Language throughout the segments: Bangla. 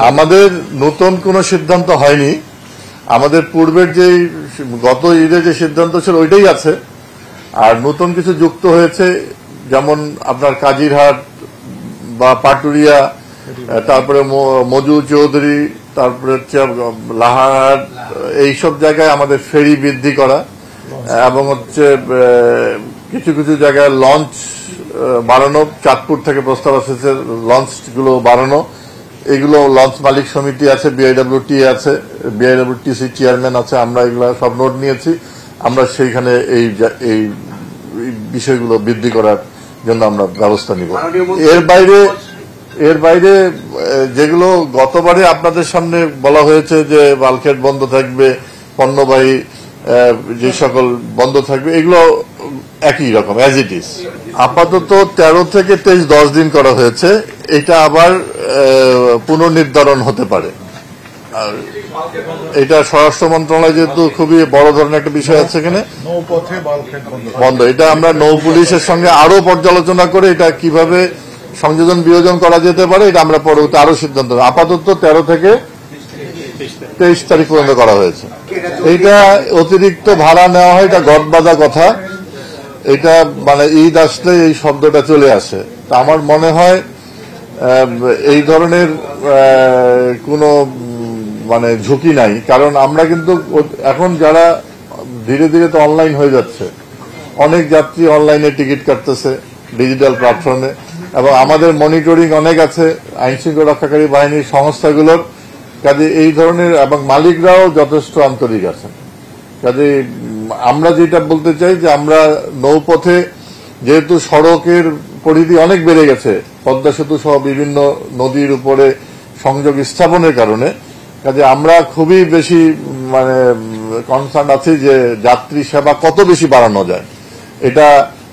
আমাদের নতুন কোনো সিদ্ধান্ত হয়নি। আমাদের পূর্বের যে গত ঈদে যে সিদ্ধান্ত ছিল ওইটাই আছে। আর নতুন কিছু যুক্ত হয়েছে, যেমন আপনার কাজিরহাট বা পাটুরিয়া, তারপরে মজু চৌধুরী, তারপরে হচ্ছে লাহারহাট, এইসব জায়গায় আমাদের ফেরি বৃদ্ধি করা এবং হচ্ছে কিছু কিছু জায়গায় লঞ্চ বাড়ানো। চাঁদপুর থেকে প্রস্তাব এসেছে লঞ্চগুলো বাড়ানো। এগুলো লঞ্চ মালিক সমিতি আছে, বিআইডব্লিউটি আছে, বিআইডব্লিউটিসি চেয়ারম্যান আছে, আমরা এগুলো সব নোট নিয়েছি। আমরা সেইখানে এই বিষয়গুলো বৃদ্ধি করার জন্য আমরা ব্যবস্থা নিব। এর বাইরে যেগুলো গতবারে আপনাদের সামনে বলা হয়েছে যে বাল্কহেড বন্ধ থাকবে, পণ্যবাহী যে সকল বন্ধ থাকবে, এগুলো একই রকম অ্যাজ ইট ইজ। আপাতত 13 থেকে 23 10 দিন করা হয়েছে। এটা আবার পুনর্নির্ধারণ হতে পারে। আর এটা স্বরাষ্ট্র মন্ত্রণালয় যেহেতু খুবই বড় ধরনের একটা বিষয় আছে, এখানে নৌপথে বন্ধ, এটা আমরা নৌ পুলিশের সঙ্গে আরো পর্যালোচনা করে এটা কিভাবে সংযোজন বিয়োজন করা যেতে পারে, এটা আমরা পরবর্তী আরো সিদ্ধান্ত। আপাতত 13 থেকে 23 তারিখ পর্যন্ত করা হয়েছে। এইটা অতিরিক্ত ভাড়া নেওয়া হয়, এটা গড়বাঁধা কথা। এটা মানে ঈদ আসলে এই শব্দটা চলে আসে। তা আমার মনে হয় এই ধরনের কোনো মানে ঝুঁকি নাই, কারণ আমরা কিন্তু এখন যারা ধীরে ধীরে তো অনলাইন হয়ে যাচ্ছে, অনেক যাত্রী অনলাইনে টিকিট কাটতেছে ডিজিটাল প্ল্যাটফর্মে, এবং আমাদের মনিটরিং অনেক আছে আইন শৃঙ্খলা রক্ষাকারী বাহিনীর সংস্থাগুলোর। কাজে এই ধরনের এবং মালিকরাও যথেষ্ট আন্তরিক আছেন। কাজে আমরা যেটা বলতে চাই যে আমরা নৌপথে যেহেতু সড়কের পরিধি অনেক বেড়ে গেছে পদ্মা সেতু সহ বিভিন্ন নদীর উপরে সংযোগ স্থাপনের কারণে, কাজে আমরা খুবই বেশি মানে কনসার্ন আছি যে যাত্রী সেবা কত বেশি বাড়ানো যায়। এটা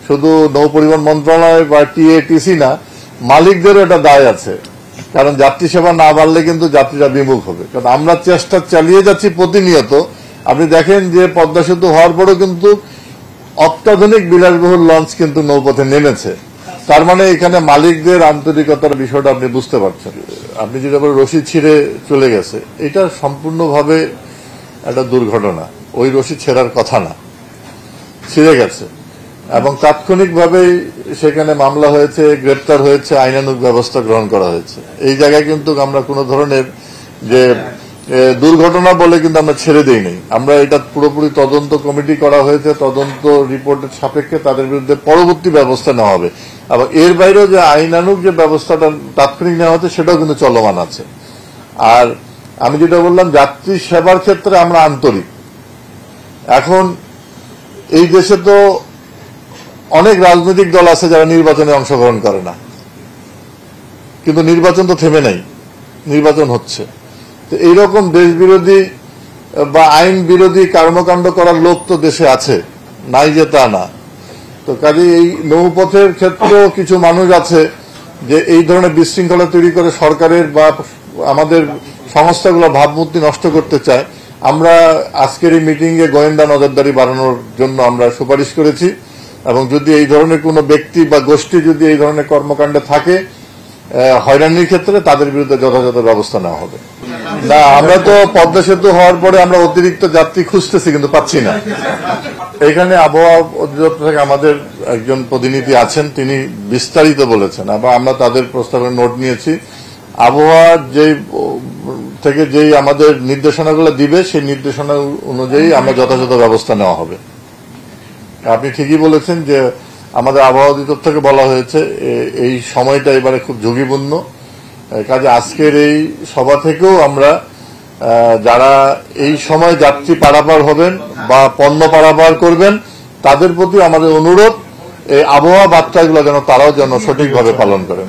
শুধু নৌ পরিবহন মন্ত্রণালয় বা টিএটিসি না, মালিকদেরও এটা দায় আছে, কারণ যাত্রী সেবা না বাড়লে কিন্তু যাত্রীরা বিমুখ হবে। কারণ আমরা চেষ্টা চালিয়ে যাচ্ছি প্রতিনিয়ত। আপনি দেখেন যে পদ্মা সেতু হওয়ার পরও কিন্তু অত্যাধুনিক বিলাসবহুল লঞ্চ কিন্তু নৌপথে নেমেছে। তার মানে এখানে মালিকদের আন্তরিকতার বিষয়টা আপনি বুঝতে পারছেন। আপনি যেটা বলে রশি ছিঁড়ে চলে গেছে, এটা সম্পূর্ণভাবে একটা দুর্ঘটনা। ওই রশি ছেঁড়ার কথা না, ছিঁড়ে গেছে এবং তাৎক্ষণিকভাবেই সেখানে মামলা হয়েছে, গ্রেপ্তার হয়েছে, আইনানুগ ব্যবস্থা গ্রহণ করা হয়েছে। এই জায়গায় কিন্তু আমরা কোনো ধরনের যে দুর্ঘটনা বলে কিন্তু আমরা ছেড়ে দিই নাই। আমরা এটা পুরোপুরি তদন্ত কমিটি করা হয়েছে, তদন্ত রিপোর্টের সাপেক্ষে তাদের বিরুদ্ধে পরবর্তী ব্যবস্থা নেওয়া হবে। আবার এর বাইরেও যে আইনানুগ যে ব্যবস্থাটা তাৎক্ষণিক নেওয়া হচ্ছে সেটাও কিন্তু চলমান আছে। আর আমি যেটা বললাম, যাত্রী সেবার ক্ষেত্রে আমরা আন্তরিক। এখন এই দেশে তো অনেক রাজনৈতিক দল আছে যারা নির্বাচনে অংশগ্রহণ করে না, কিন্তু নির্বাচন তো থেমে নাই, নির্বাচন হচ্ছে। তো এইরকম দেশ বিরোধী বা আইন বিরোধী কর্মকাণ্ড করার লোক তো দেশে আছে, নাই যে তা না। তো কাজে এই নৌপথের ক্ষেত্রেও কিছু মানুষ আছে যে এই ধরনের বিশৃঙ্খলা তৈরি করে সরকারের বা আমাদের সংস্থাগুলো ভাবমূর্তি নষ্ট করতে চায়। আমরা আজকের এই মিটিংয়ে গোয়েন্দা নজরদারি বাড়ানোর জন্য আমরা সুপারিশ করেছি, এবং যদি এই ধরনের কোনো ব্যক্তি বা গোষ্ঠী যদি এই ধরনের কর্মকাণ্ডে থাকে হয়রানির ক্ষেত্রে, তাদের বিরুদ্ধে যথাযথ ব্যবস্থা নেওয়া হবে। না, আমরা তো পদ্মা সেতু হওয়ার পরে আমরা অতিরিক্ত যাত্রী খুঁজতেছি, কিন্তু পাচ্ছি না। এখানে আবহাওয়া অধিদপ্তর থেকে আমাদের একজন প্রতিনিধি আছেন, তিনি বিস্তারিত বলেছেন, আবার আমরা তাদের প্রস্তাবের নোট নিয়েছি। আবহাওয়ার যেই আমাদের নির্দেশনাগুলো দিবে, সেই নির্দেশনা অনুযায়ী আমরা যথাযথ ব্যবস্থা নেওয়া হবে। আপনি ঠিকই বলেছেন যে আমাদের আবহাওয়া অধিদপ্তর থেকে বলা হয়েছে এই সময়টা এবারে খুব ঝুঁকিপূর্ণ। কাজে আজকের এই সভা থেকেও আমরা যারা এই সময় যাত্রী পারাপার হবেন বা পণ্য পারাপার করবেন, তাদের প্রতি আমাদের অনুরোধ এই আবহাওয়া বার্তাগুলো যেন তারাও যেন সঠিকভাবে পালন করেন।